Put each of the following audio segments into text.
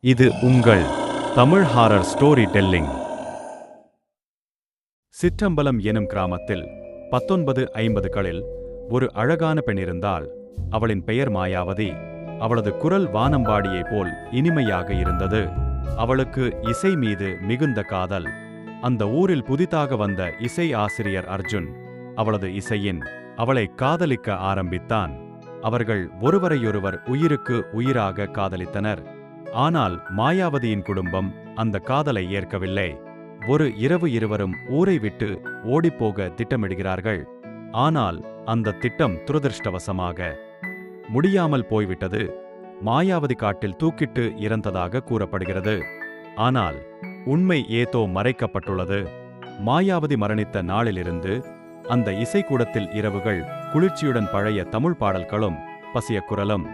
இது உங்கள் Tamil horror story telling. Chitrambalam எனும் கிராமத்தில் 1950களில் ஒரு அழகான பெண் இருந்தாள். அவளின் பெயர் மாயாவதி. அவளது குரல் வானம்பாடியைப் போல் இனிமையாக இருந்தது. அவளுக்கு இசை மீது மிகுந்த காதல். அந்த ஊரில் புதிதாக வந்த இசை ஆசிரியர் அர்ஜுன் அவளது இசையின் அவளை காதலிக்க ஆரம்பித்தான். அவர்கள் ஒருவரையொருவர் உயிருக்கு உயிராக காதலித்தனர். ஆனால் மாயாவதியின் குடும்பம் அந்த காதலை ஏற்கவில்லை. ஒரு இரவு இருவரும் ஊரை விட்டு ஓடிப்போக திட்டமிடுகிறார்கள். ஆனால் அந்த திட்டம் துரதிர்ஷ்டவசமாக முடியாமல் போய்விட்டது. மாயாவதி காட்டில் தூக்கிட்டு இறந்ததாக கூறப்படுகிறது. ஆனால் உண்மை ஏதோ மறைக்கப்பட்டுள்ளது. மாயாவதி மரணித்த நாளிலிருந்து அந்த இசைக்கூடத்தில் இரவுகள் குளிர்ச்சியுடன் பழைய தமிழ் பாடல்களும் பசியக்குரலும்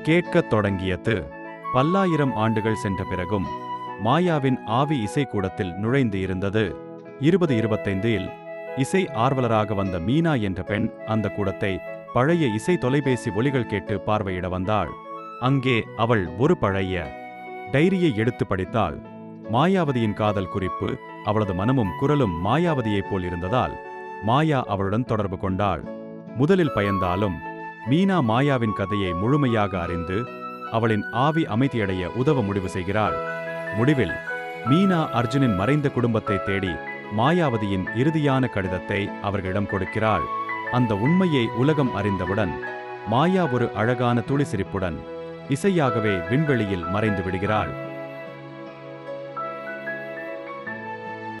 கேட்கத் தொடங்கியது. பல்லாயிரம் ஆண்டுகள் சென்ற பிறகும் மாயாவின் ஆவி இசைக்கூடத்தில் நுழைந்து இருந்தது. 2025இல் இசை ஆர்வலராக வந்த மீனா என்ற பெண் அந்த கூடத்தை பழைய இசை தொலைபேசி ஒலிகள் கேட்டு பார்வையிட வந்தாள். அங்கே அவள் ஒரு பழைய டைரியை எடுத்து படித்தாள். மாயாவதியின் காதல் குறிப்பு. அவளது மனமும் குரலும் மாயாவதியைப் போல் இருந்ததால் மாயா அவளுடன் தொடர்பு கொண்டாள். முதலில் பயந்தாலும் மீனா மாயாவின் கதையை முழுமையாக அறிந்து அவளின் ஆவி அமைதியடைய உதவ முடிவு செய்கிறாள். முடிவில் மீனா அர்ஜுனின் மறைந்த குடும்பத்தை தேடி மாயாவதியின் இறுதியான கடிதத்தை அவர்களிடம் கொடுக்கிறாள். அந்த உண்மையை உலகம் அறிந்தவுடன் மாயா ஒரு அழகான துளி சிரிப்புடன் இசையாகவே விண்வெளியில் மறைந்து விடுகிறாள்.